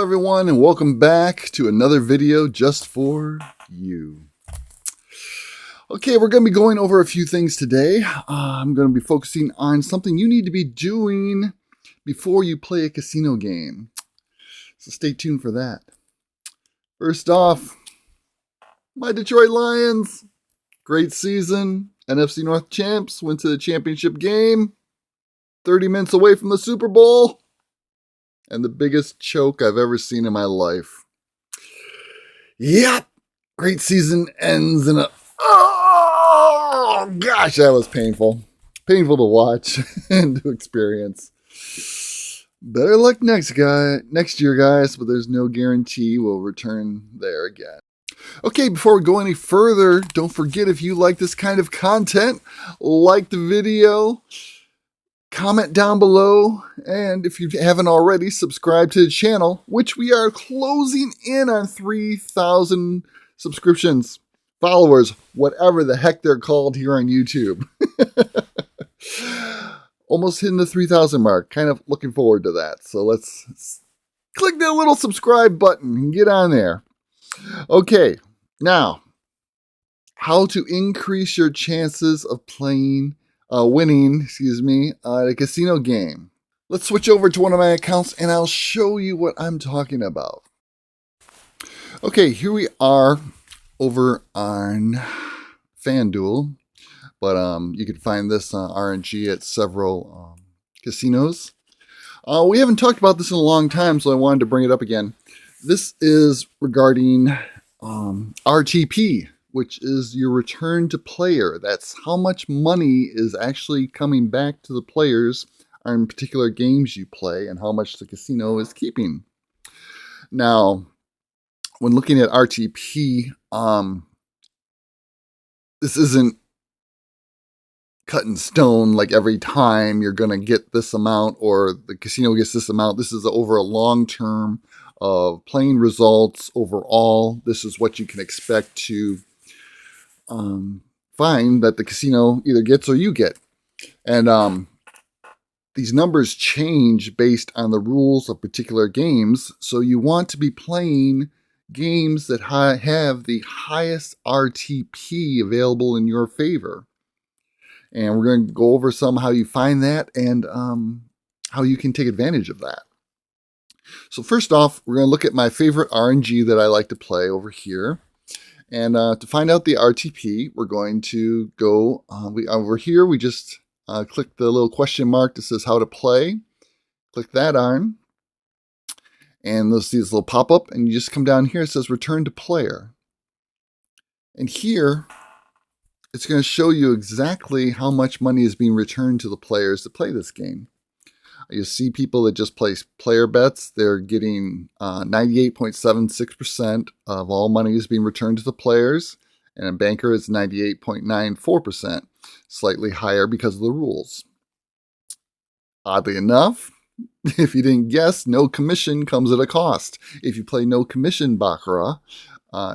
everyone, and welcome back to another video just for you. Okay, we're going to be going over a few things today. I'm going to be focusing on something you need to be doing before you play a casino game. So stay tuned for that. First off, my Detroit Lions. Great season. NFC North champs. Went to the championship game. 30 minutes away from the Super Bowl. And the biggest choke I've ever seen in my life. Yep. Great season ends in a... Oh, gosh, that was painful. Painful to watch and to experience. Better luck next year, guys, but there's no guarantee we'll return there again. Okay, before we go any further, don't forget, if you like this kind of content, like the video, comment down below, and if you haven't already, subscribe to the channel, which we are closing in on 3,000 subscriptions, followers, whatever the heck they're called here on YouTube. Almost hitting the 3,000 mark. Kind of looking forward to that. So let's click that little subscribe button and get on there. Okay, now, how to increase your chances of winning at a casino game. Let's switch over to one of my accounts and I'll show you what I'm talking about. Okay, here we are over on FanDuel, but you can find this RNG at several casinos. We haven't talked about this in a long time, so I wanted to bring it up again. This is regarding RTP, which is your return to player. That's how much money is actually coming back to the players on particular games you play and how much the casino is keeping. Now, when looking at RTP, this isn't cut in stone, like every time you're going to get this amount or the casino gets this amount. This is over a long term of playing results overall. This is what you can expect to find that the casino either gets or you get. And these numbers change based on the rules of particular games. So you want to be playing games that have the highest RTP available in your favor. And we're going to go over how you find that and how you can take advantage of that. So first off, we're going to look at my favorite RNG that I like to play over here. And to find out the RTP, we're going to go over here. We just click the little question mark that says how to play. Click that on. And you'll see this little pop-up. And you just come down here. It says return to player. And here, it's going to show you exactly how much money is being returned to the players that play this game. You see people that just place player bets. They're getting 98.76% of all money is being returned to the players. And a banker is 98.94%, slightly higher because of the rules. Oddly enough, if you didn't guess, no commission comes at a cost. If you play no commission Baccarat,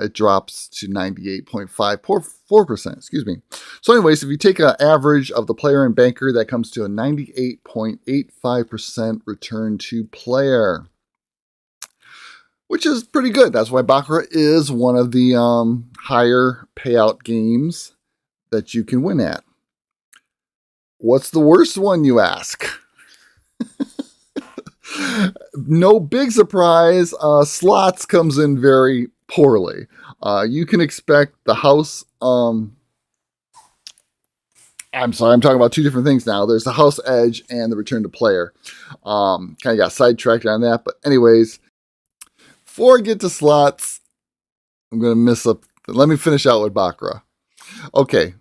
it drops to 98.54%. Excuse me. So anyways, if you take an average of the player and banker, that comes to a 98.85% return to player, which is pretty good. That's why Baccarat is one of the higher payout games that you can win at. What's the worst one, you ask? No big surprise. Slots comes in very poorly. You can expect the house. I'm sorry, I'm talking about two different things now. There's the house edge and the return to player. Kind of got sidetracked on that, but anyways, before I get to slots, I'm going to miss up. Let me finish out with Baccarat. Okay,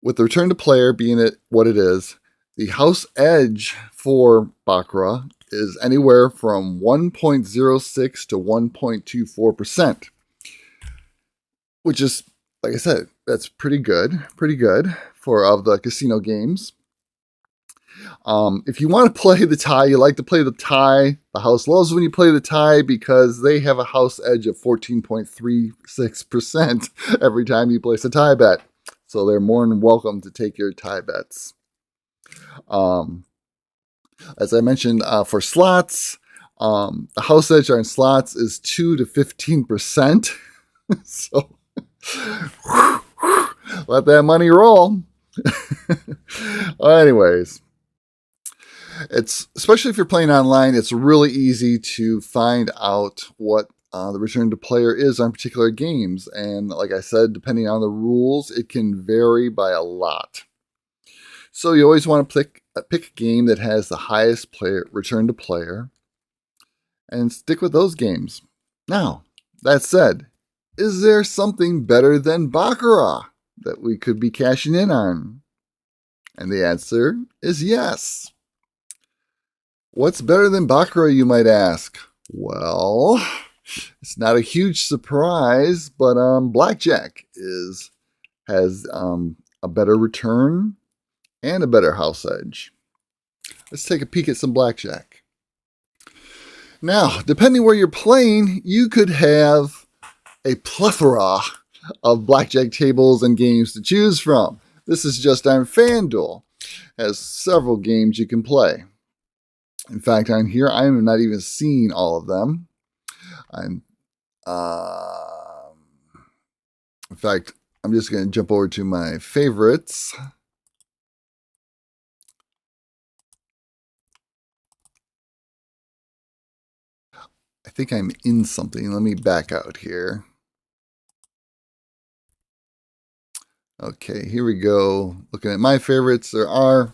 with the return to player being what it is, the house edge for Baccarat is anywhere from 1.06 to 1.24%, which is, like I said, that's pretty good for the casino games. If you want to play the tie, you like to play the tie. The house loves when you play the tie because they have a house edge of 14.36% every time you place a tie bet. So they're more than welcome to take your tie bets. As I mentioned, for slots, The house edge on slots is 2 to 15%. So let that money roll. Anyways, it's especially if you're playing online, it's really easy to find out what the return to player is on particular games. And like I said, depending on the rules, it can vary by a lot. So you always want to pick a game that has the highest return to player and stick with those games. Now, that said, is there something better than Baccarat that we could be cashing in on? And the answer is yes. What's better than Baccarat, you might ask? Well, it's not a huge surprise, but Blackjack has a better return and a better house edge. Let's take a peek at some Blackjack. Now, depending where you're playing, you could have a plethora of Blackjack tables and games to choose from. This is just on FanDuel. It has several games you can play. In fact, on here, I am not even seeing all of them. In fact, I'm just going to jump over to my favorites. I think I'm in something. Let me back out here. Okay, here we go. Looking at my favorites, there are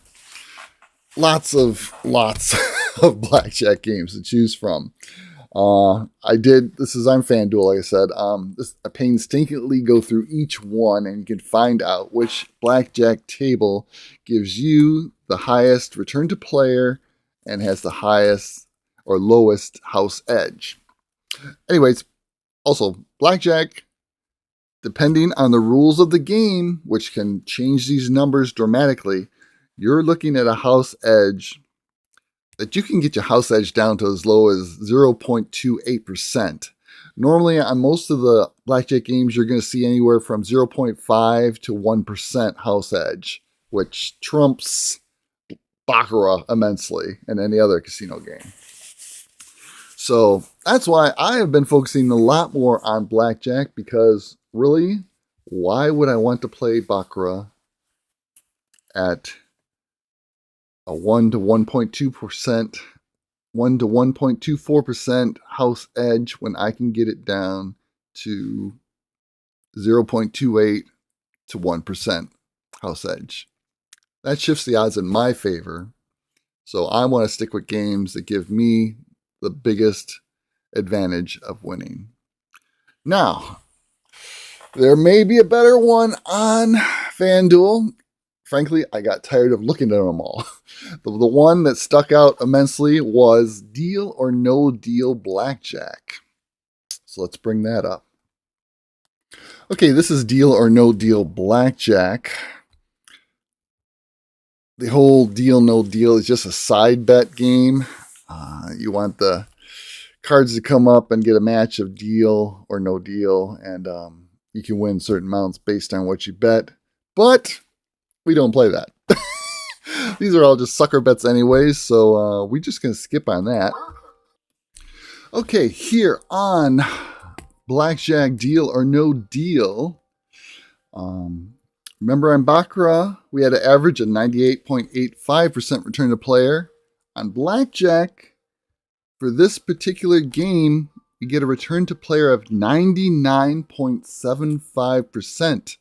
lots of Blackjack games to choose from. This is on FanDuel, like I said. I painstakingly go through each one, and you can find out which Blackjack table gives you the highest return to player and has the highest or lowest house edge. Anyways, also, Blackjack, depending on the rules of the game, which can change these numbers dramatically, you're looking at a house edge that you can get your house edge down to as low as 0.28%. Normally, on most of the Blackjack games, you're going to see anywhere from 0.5 to 1% house edge, which trumps Baccarat immensely in any other casino game. So that's why I have been focusing a lot more on Blackjack, because really, why would I want to play Baccarat at a 1 to 1.2%, 1 to 1.24% house edge when I can get it down to 0.28 to 1% house edge? That shifts the odds in my favor. So I want to stick with games that give me the biggest advantage of winning. Now, there may be a better one on FanDuel. Frankly, I got tired of looking at them all. The one that stuck out immensely was Deal or No Deal Blackjack. So let's bring that up. Okay, this is Deal or No Deal Blackjack. The whole Deal No Deal is just a side bet game. You want the cards to come up and get a match of deal or no deal, and you can win certain amounts based on what you bet. But we don't play that. These are all just sucker bets anyways, so we're just going to skip on that. Okay, here on Blackjack Deal or No Deal, remember on Baccarat, we had an average of 98.85% return to player. On Blackjack, for this particular game, you get a return to player of 99.75%.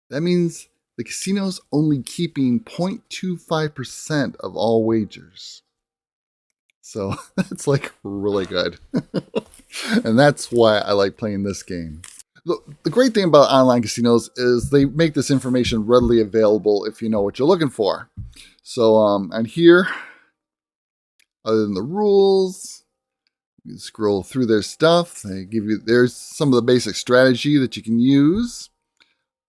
That means the casino's only keeping 0.25% of all wagers. So that's like really good. And that's why I like playing this game. The great thing about online casinos is they make this information readily available if you know what you're looking for. So, and here, other than the rules, you scroll through their stuff. They give you, there's some of the basic strategy that you can use.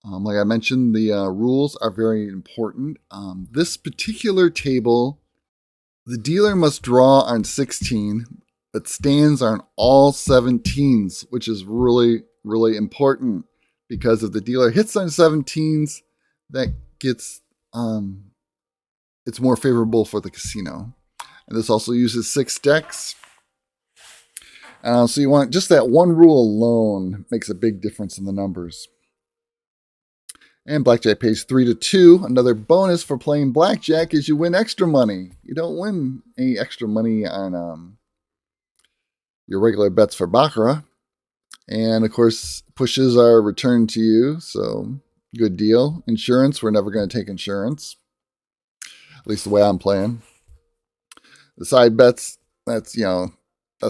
Like I mentioned, the rules are very important. This particular table, the dealer must draw on 16, but stands on all 17s, which is really, really important, because if the dealer hits on 17s, that gets it's more favorable for the casino. And this also uses 6 decks. So you want just that one rule alone makes a big difference in the numbers. And blackjack pays 3 to 2. Another bonus for playing blackjack is you win extra money. You don't win any extra money on your regular bets for baccarat. And of course, pushes are returned to you, so good deal. Insurance, we're never going to take insurance. At least the way I'm playing. The side bets, that's the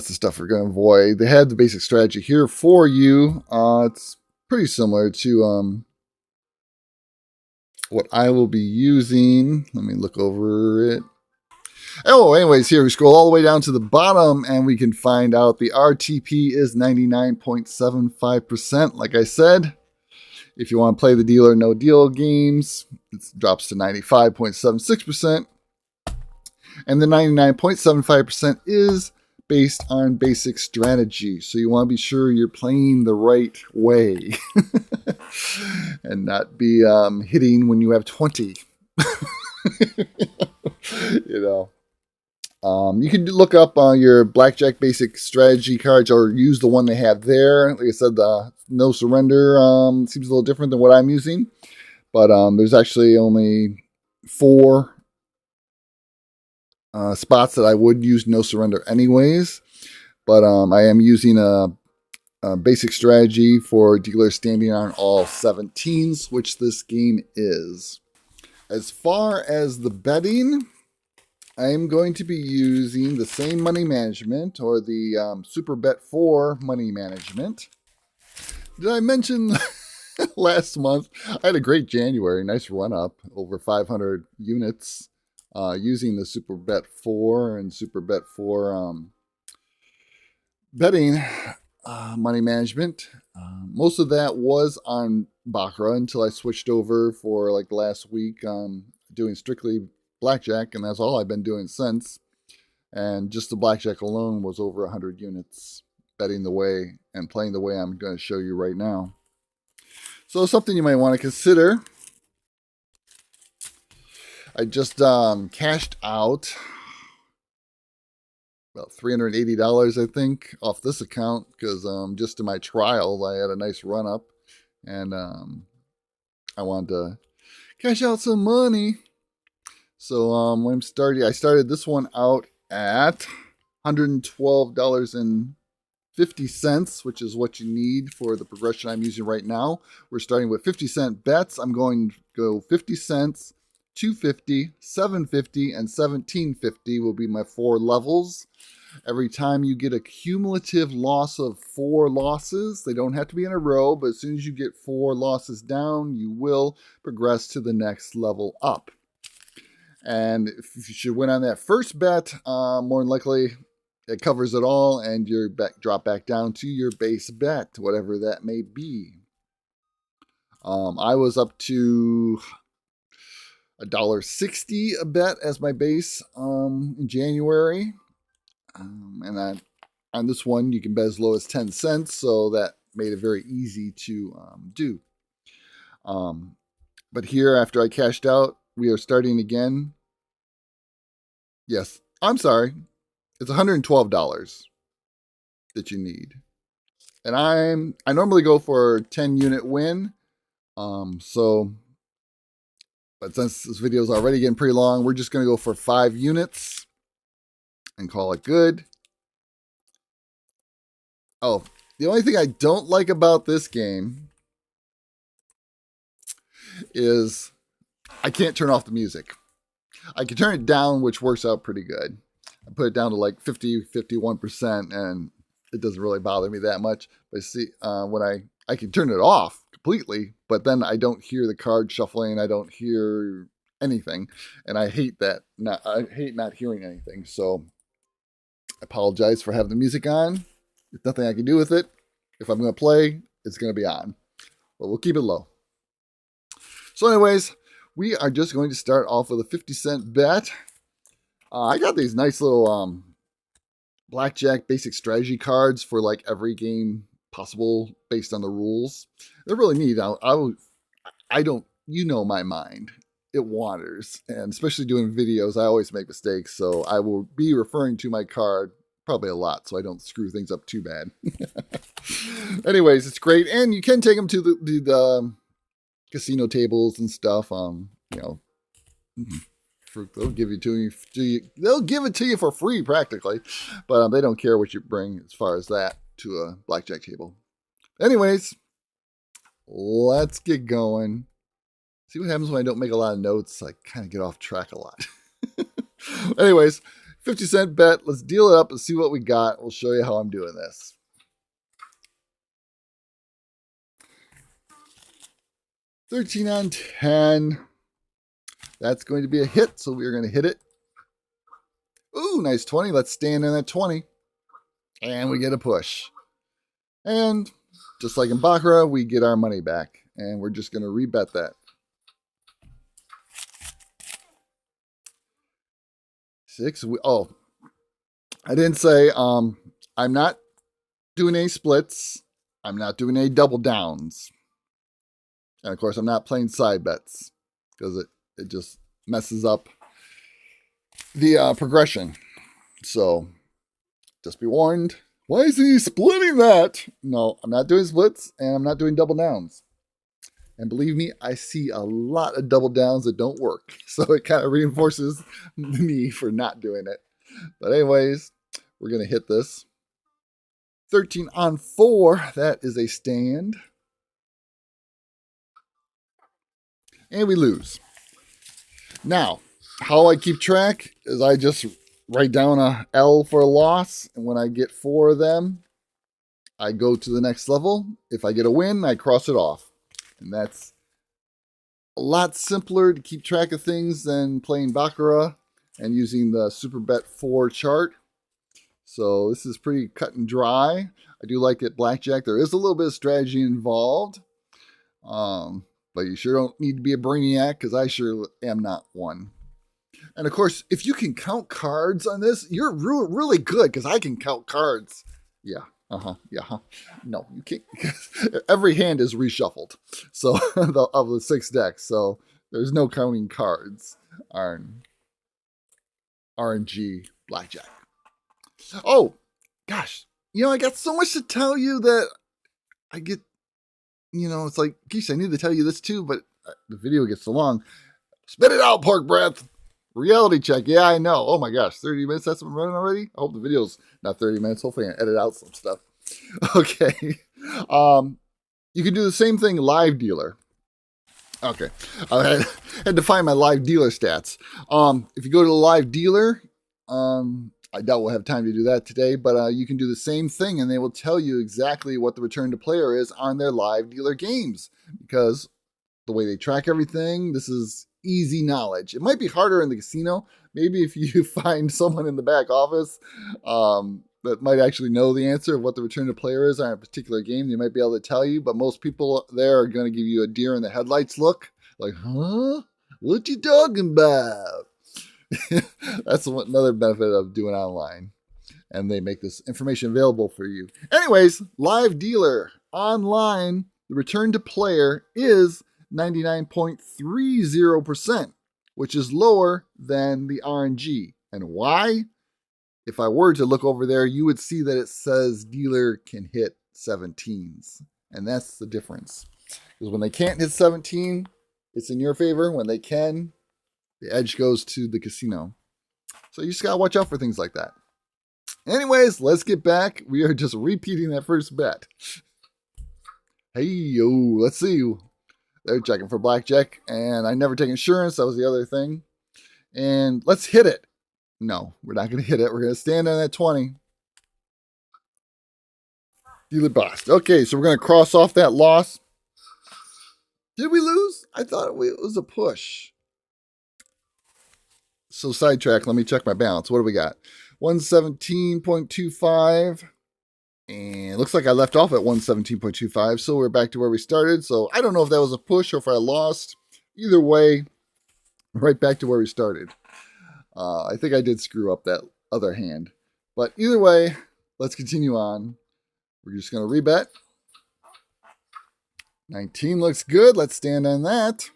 stuff we're going to avoid. They have the basic strategy here for you. It's pretty similar to what I will be using. Let me look over it. Oh, anyways, here we scroll all the way down to the bottom and we can find out the RTP is 99.75%. Like I said, if you want to play the deal or no deal games, it drops to 95.76%. And the 99.75% is based on basic strategy. So you want to be sure you're playing the right way and not be hitting when you have 20. You can look up your blackjack basic strategy cards or use the one they have there. Like I said, the no surrender seems a little different than what I'm using. But there's actually only 4 spots that I would use no surrender anyways. But I am using a basic strategy for dealers standing on all 17s, which this game is. As far as the betting, I'm going to be using the same money management, or the Super Bet 4 money management. Did I mention last month I had a great January, nice run up, over 500 units using the Super Bet 4 and Super Bet 4 betting money management. Most of that was on baccarat until I switched over for like last week, doing strictly blackjack, and that's all I've been doing since. And just the blackjack alone was over 100 units betting the way and playing the way I'm going to show you right now. So something you might want to consider. I just cashed out about $380, I think, off this account because just in my trial I had a nice run up, and I wanted to cash out some money. So when I started this one out at $112.50, which is what you need for the progression I'm using right now. We're starting with 50-cent bets. I'm going to go 50 cents, 250, 750, and 1750 will be my 4 levels. Every time you get a cumulative loss of 4 losses, they don't have to be in a row, but as soon as you get 4 losses down, you will progress to the next level up. And if you should win on that first bet, more than likely it covers it all, and your bet drop back down to your base bet, whatever that may be. I was up to $1.60 a bet as my base in January, and on this one you can bet as low as 10 cents, so that made it very easy to do. But here, after I cashed out, we are starting again. Yes, I'm sorry. It's $112 that you need. And I normally go for a 10 unit win. But since this video is already getting pretty long, we're just going to go for 5 units and call it good. Oh, the only thing I don't like about this game is I can't turn off the music. I can turn it down, which works out pretty good. I put it down to like 50, 51%, and it doesn't really bother me that much. But see, when I can turn it off completely, but then I don't hear the card shuffling. I don't hear anything, and I hate that. I hate not hearing anything. So I apologize for having the music on. There's nothing I can do with it. If I'm going to play, it's going to be on. But we'll keep it low. So anyways, we are just going to start off with a 50-cent bet. I got these nice little blackjack basic strategy cards for like every game possible based on the rules. They're really neat. I don't, you know my mind. it wanders. And especially doing videos, I always make mistakes. So I will be referring to my card probably a lot so I don't screw things up too bad. Anyways, it's great. And you can take them to the casino tables and stuff. They'll give it to you. They'll give it to you for free practically, but they don't care what you bring as far as that to a blackjack table. Anyways, let's get going. See what happens when I don't make a lot of notes. I kind of get off track a lot. Anyways, 50-cent bet. Let's deal it up and see what we got. We'll show you how I'm doing this. $13 on 10. That's going to be a hit, so we're going to hit it. Ooh, nice 20. Let's stand in that 20. And we get a push. And just like in Baccarat, we get our money back. And we're just going to rebet that. 6. Oh, I didn't say I'm not doing any splits. I'm not doing any double downs. And of course, I'm not playing side bets because it just messes up the progression. So just be warned. Why is he splitting that? No, I'm not doing splits and I'm not doing double downs. And believe me, I see a lot of double downs that don't work. So it kind of reinforces me for not doing it. But anyways, we're going to hit this. 13 on 4. That is a stand. And we lose. Now, how I keep track is I just write down a L for a loss. And when I get 4 of them, I go to the next level. If I get a win, I cross it off. And that's a lot simpler to keep track of things than playing Baccarat and using the Super Bet 4 chart. So this is pretty cut and dry. I do like it blackjack. There is a little bit of strategy involved. But you sure don't need to be a brainiac because I sure am not one. And of course, if you can count cards on this, you're really good because I can count cards. Yeah. No, you can't. Every hand is reshuffled. So of the 6 decks. So there's no counting cards on RNG blackjack. Oh, gosh. I got so much to tell you that I get, it's like, geez, I need to tell you this too, but the video gets so long. Spit it out, pork breath. Reality check. Yeah, I know. Oh my gosh, 30 minutes that's been running already? I hope the video's not 30 minutes. Hopefully I can edit out some stuff. Okay. You can do the same thing live dealer. Okay. I had to find my live dealer stats. If you go to the live dealer, I doubt we'll have time to do that today, but you can do the same thing and they will tell you exactly what the return to player is on their live dealer games because the way they track everything, this is easy knowledge. It might be harder in the casino. Maybe if you find someone in the back office that might actually know the answer of what the return to player is on a particular game, they might be able to tell you, but most people there are going to give you a deer in the headlights look. Like, huh? What you talking about? That's another benefit of doing online. And they make this information available for you. Anyways, live dealer online, the return to player is 99.30%, which is lower than the RNG. And why? If I were to look over there, you would see that it says dealer can hit 17s. And that's the difference. Because when they can't hit 17, it's in your favor. When they can, the edge goes to the casino. So you just got to watch out for things like that. Anyways, let's get back. We are just repeating that first bet. Hey, yo, let's see. They're checking for blackjack. And I never take insurance. That was the other thing. And let's hit it. No, we're not going to hit it. We're going to stand on that 20. Dealer bust. Okay, so we're going to cross off that loss. Did we lose? I thought it was a push. So sidetrack, let me check my balance. What do we got? 117.25. And it looks like I left off at 117.25. So we're back to where we started. So I don't know if that was a push or if I lost. Either way, right back to where we started. I think I did screw up that other hand. But either way, let's continue on. We're just going to rebet. 19 looks good. Let's stand on that.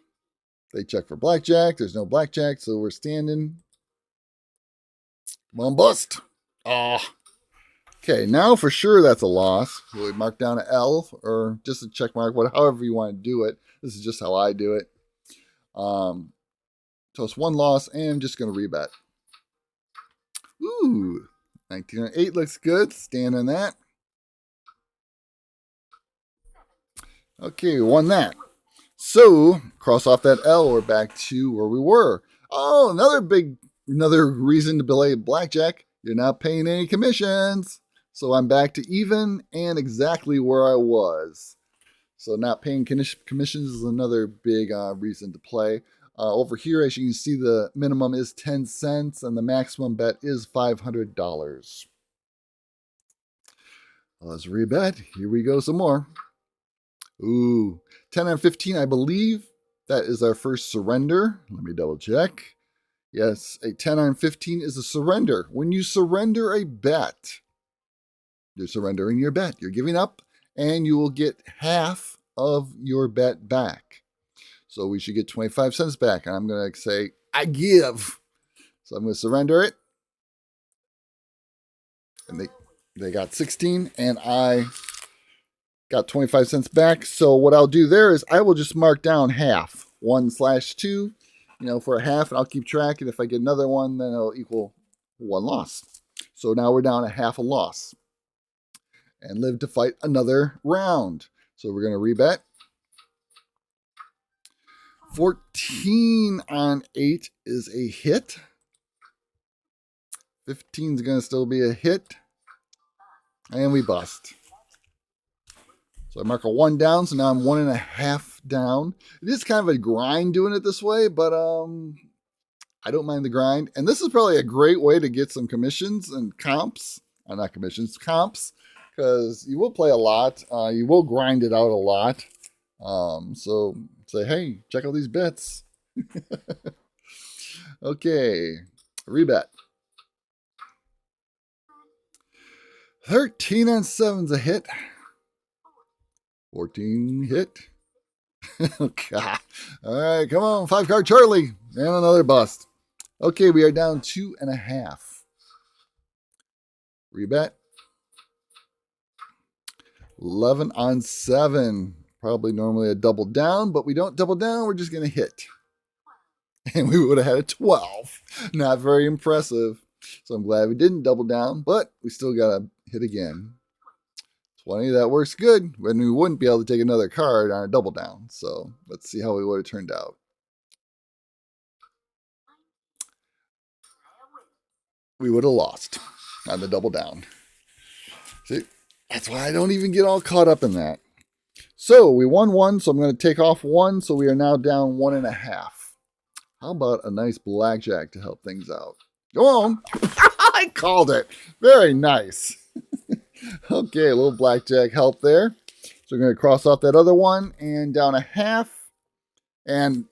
They check for blackjack. There's no blackjack, so we're standing. Come on, bust. Ah. Okay, now for sure that's a loss. We mark down an L or just a check mark, however you want to do it. This is just how I do it. So it's one loss, and I'm just going to rebet. Ooh, 1908 looks good. Stand on that. Okay, won that. So, cross off that L, we're back to where we were. Oh, another reason to delay blackjack. You're not paying any commissions. So I'm back to even and exactly where I was. So not paying commissions is another big reason to play. Over here, as you can see, the minimum is 10 cents and the maximum bet is $500. Let's rebet. Here we go some more. Ooh, 10 on 15, I believe. That is our first surrender. Let me double check. Yes, a 10 on 15 is a surrender. When you surrender a bet, you're surrendering your bet. You're giving up, and you will get half of your bet back. So we should get 25 cents back. And I'm going to say, I give. So I'm going to surrender it. And they got 16, and I got 25 cents back. So what I'll do there is I will just mark down half. 1/2, for a half, and I'll keep track. And if I get another one, then it'll equal one loss. So now we're down a half a loss. And live to fight another round. So we're going to rebet. 14 on 8 is a hit. 15 is going to still be a hit. And we bust. So I mark a 1 down, so now I'm 1.5 down. It is kind of a grind doing it this way, but I don't mind the grind. And this is probably a great way to get some commissions and comps. Not commissions, comps. Because you will play a lot. You will grind it out a lot. So say, hey, check out these bets. Okay, rebet. 13 on 7's a hit. 14 hit. God. All right, come on, 5-card Charlie. And another bust. Okay, we are down 2.5. Rebet. 11 on 7. Probably normally a double down, but we don't double down. We're just going to hit. And we would have had a 12. Not very impressive. So I'm glad we didn't double down, but we still got to hit again. 20, that works good. When we wouldn't be able to take another card on a double down. So let's see how we would have turned out. We would have lost on the double down. See, that's why I don't even get all caught up in that. So we won 1, so I'm going to take off 1. So we are now down 1.5. How about a nice blackjack to help things out? Go on. I called it. Very nice. Okay, a little blackjack help there. So we're going to cross off that other one and down a half. And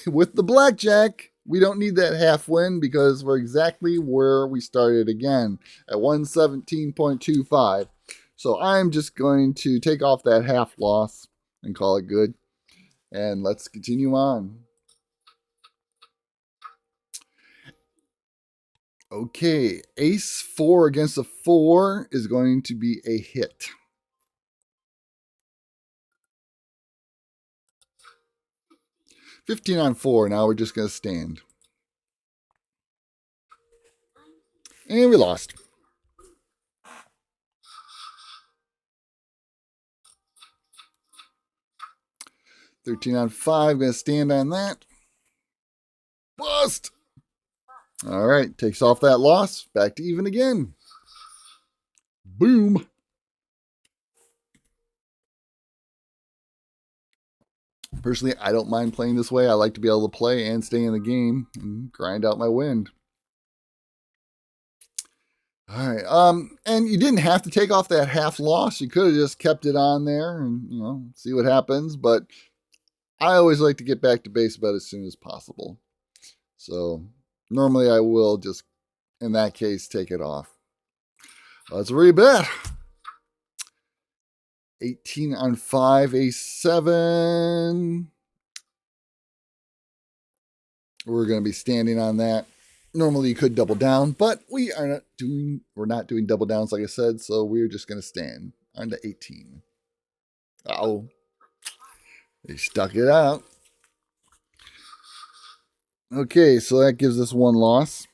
with the blackjack, we don't need that half win because we're exactly where we started again at 117.25. So I'm just going to take off that half loss and call it good. And let's continue on. Okay, ace 4 against a 4 is going to be a hit. $15 on 4. Now we're just going to stand. And we lost. $13 on 5. Going to stand on that. Bust! All right, takes off that loss. Back to even again. Boom. Personally, I don't mind playing this way. I like to be able to play and stay in the game and grind out my win. All right, and you didn't have to take off that half loss. You could have just kept it on there and, see what happens. But I always like to get back to base bet as soon as possible. So normally I will just, in that case, take it off. Let's rebet. 18 on 5, ace 7. We're going to be standing on that. Normally you could double down, but we're not doing double downs like I said, so we're just going to stand on the 18. Oh, they stuck it out. Okay, so that gives us one loss.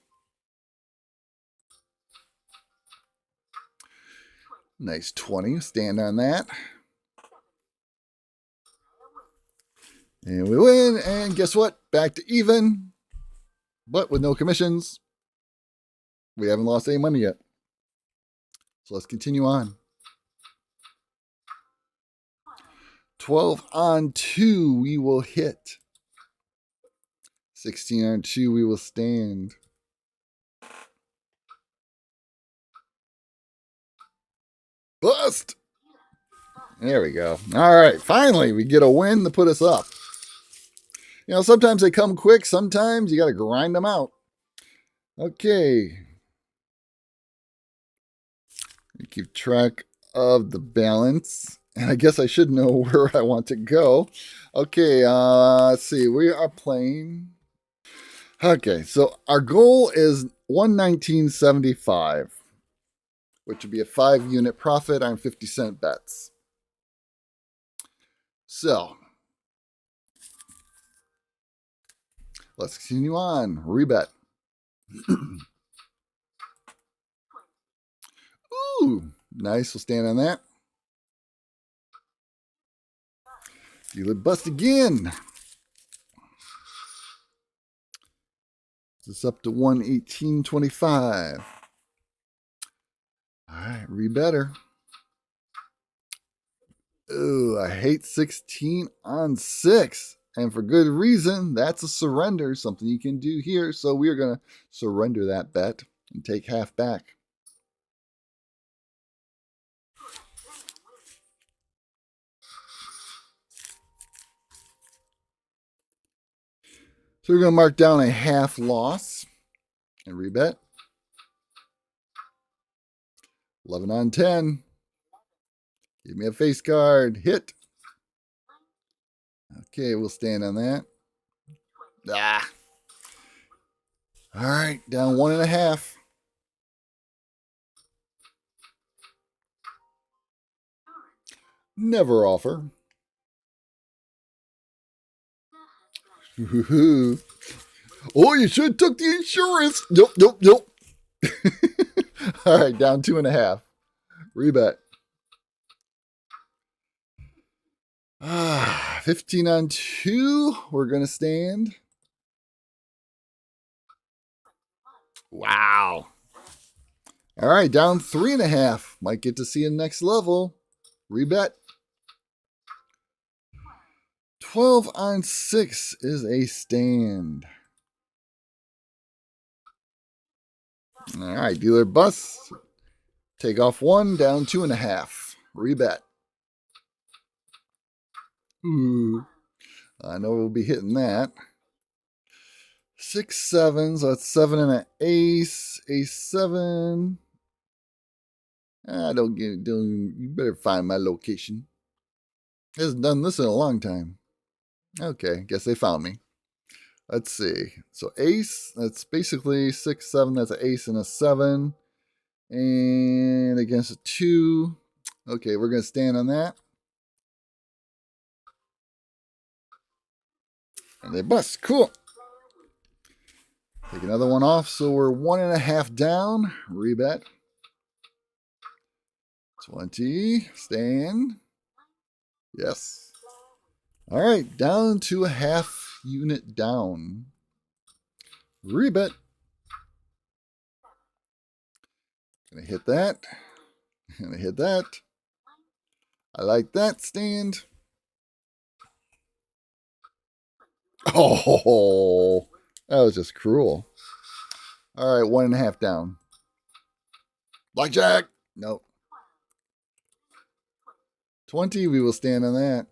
Nice 20. Stand on that. And we win. And guess what? Back to even. But with no commissions. We haven't lost any money yet. So let's continue on. 12 on 2, we will hit. 16 on 2, we will stand. Bust! There we go. All right, finally, we get a win to put us up. You know, sometimes they come quick. Sometimes you got to grind them out. Okay. We keep track of the balance. And I guess I should know where I want to go. Okay, let's see. We are playing. Okay, so our goal is 119.75, which would be a 5-unit profit on 50-cent bets. So, let's continue on. Rebet. Ooh, nice. We'll stand on that. Dealer bust again. This is up to 118.25. All right, rebetter. Ooh, I hate 16 on 6. And for good reason. That's a surrender, something you can do here. So we are going to surrender that bet and take half back. So we're going to mark down a half loss and rebet. 11 on 10. Give me a face card. Hit. Okay, we'll stand on that. Ah. All right, down 1.5. Never offer. Oh, you should have took the insurance. Nope. All right, down 2.5. Rebet. 15 on 2. We're going to stand. Wow. All right, down 3.5. Might get to see a next level. Rebet. 12 on 6 is a stand. All right, dealer bust. Take off 1, down 2.5. Rebet. Ooh. I know we'll be hitting that. 6 7s, so that's 7 and an ace. Ace 7. You better find my location. Hasn't done this in a long time. Okay, guess they found me. Let's see. So ace, that's basically 6 7. That's an ace and a 7. And against a 2. Okay, we're going to stand on that. And they bust. Cool. Take another one off. So we're 1.5 down. Rebet. 20. Stand. Yes. All right. Down to a half unit down. Rebet. Gonna hit that. Gonna hit that. I like that stand. Oh, that was just cruel. All right, 1.5 down. Blackjack. Nope. 20, we will stand on that.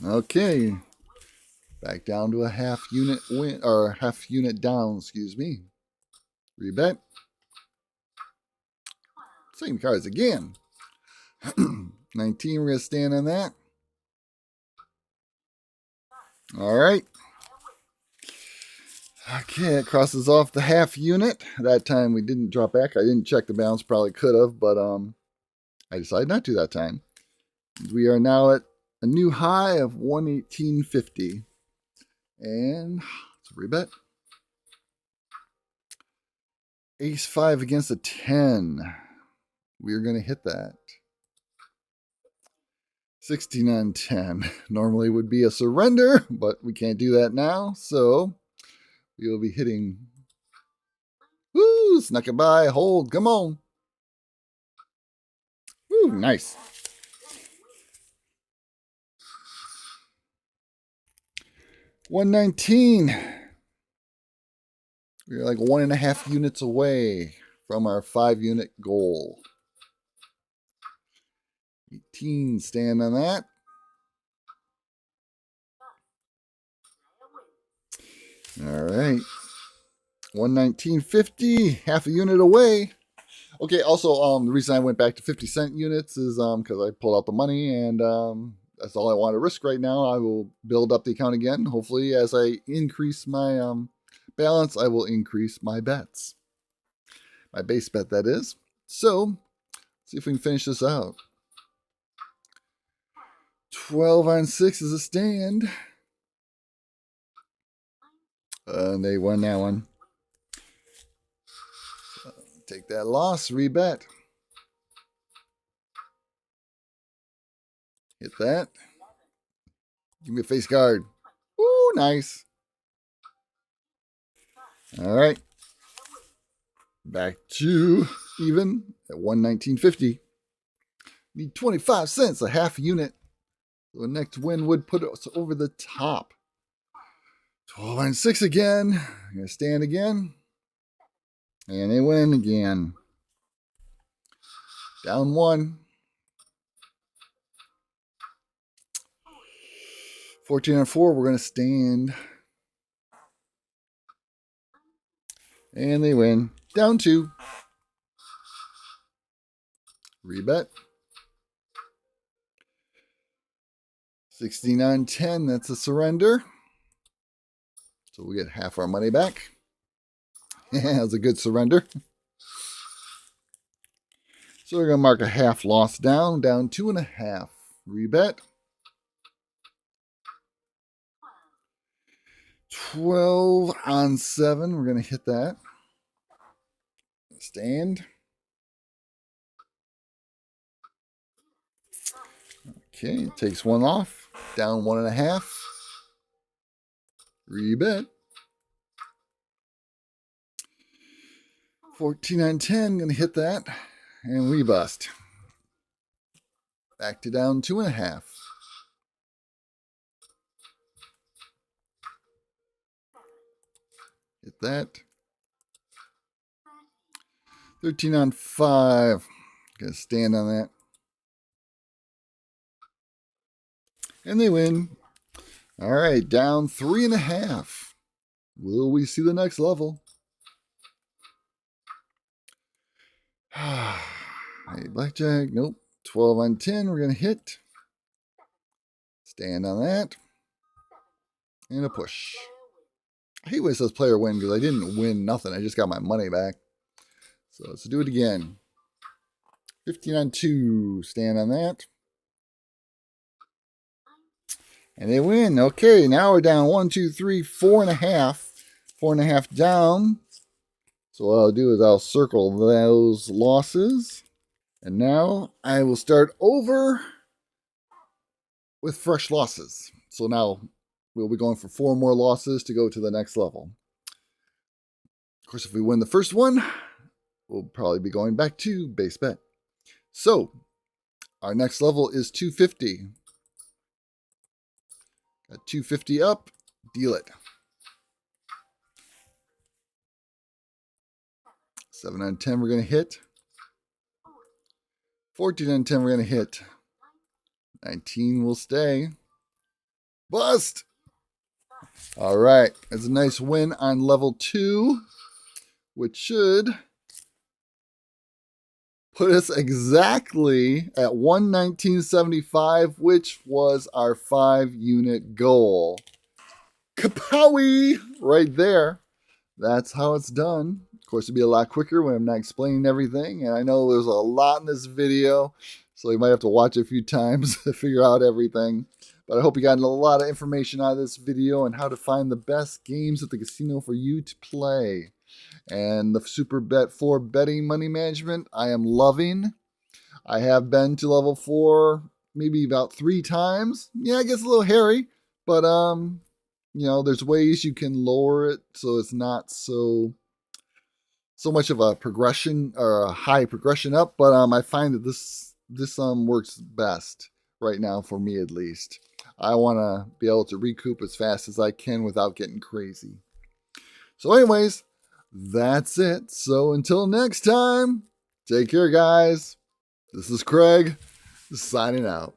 Okay. Back down to a half unit win, or half unit down, excuse me. Rebet. Same cards again. 19, we're going to stand on that. All right. Okay, it crosses off the half unit. That time we didn't drop back. I didn't check the balance. Probably could have, but I decided not to that time. We are now at a new high of 118.50. And let's rebet. Ace 5 against a 10. We are going to hit that. 16 on 10. Normally would be a surrender, but we can't do that now. So we will be hitting. Woo! Snuck it by. Hold. Come on. Woo! Nice. $119. We're like 1.5 units away from our 5-unit goal. 18, stand on that. All right. 119.50, half a unit away. Okay, also, the reason I went back to 50-cent units is because I pulled out the money, and that's all I want to risk right now. I will build up the account again. Hopefully, as I increase my balance, I will increase my bets. My base bet, that is. So, let's see if we can finish this out. 12 on 6 is a stand. They won that one. Take that loss, rebet. Hit that. Give me a face guard. Ooh, nice. All right. Back to even at 119.50. Need 25 cents, a half unit. The next win would put us over the top. 12 on 6 again. I'm going to stand again. And they win again. Down 1. 14 on 4, we're going to stand. And they win. Down 2. Rebet. 16 on 10, that's a surrender. So we get half our money back. That was a good surrender. So we're going to mark a half loss down 2.5. Rebet. 12 on 7. We're going to hit that. Stand. Okay, it takes 1 off. Down 1.5. Rebet. 14 on 10. Going to hit that. And we bust. Back to down 2.5. Hit that. 13 on 5. Gonna stand on that. And they win. All right, down 3.5. Will we see the next level? Hey, blackjack. Nope. 12 on 10. We're gonna hit. Stand on that. And a push. I hate when it says player win because I didn't win nothing. I just got my money back. So let's do it again. 15 on 2. Stand on that. And they win. Okay, now we're down 1, 2, 3, 4.5. 4.5 down. So what I'll do is I'll circle those losses. And now I will start over with fresh losses. So now we'll be going for 4 more losses to go to the next level. Of course, if we win the first one, we'll probably be going back to base bet. So our next level is 250. Got 250 up, deal it. 7 on 10 we're going to hit. 14 on 10 we're going to hit. 19 will stay. Bust! All right, that's a nice win on level 2, which should put us exactly at 119.75, which was our 5-unit goal. Kapowie! Right there. that's how it's done. Of course, it'd be a lot quicker when I'm not explaining everything. And I know there's a lot in this video, so you might have to watch it a few times to figure out everything. But I hope you got a lot of information out of this video on how to find the best games at the casino for you to play. And the Super Bet 4 betting money management, I am loving. I have been to level 4 maybe about 3 times. Yeah, it gets a little hairy, but you know, there's ways you can lower it so it's not so much of a progression or a high progression up, but I find that this works best right now for me at least. I want to be able to recoup as fast as I can without getting crazy. So anyways, that's it. So until next time, take care guys. This is Craig signing out.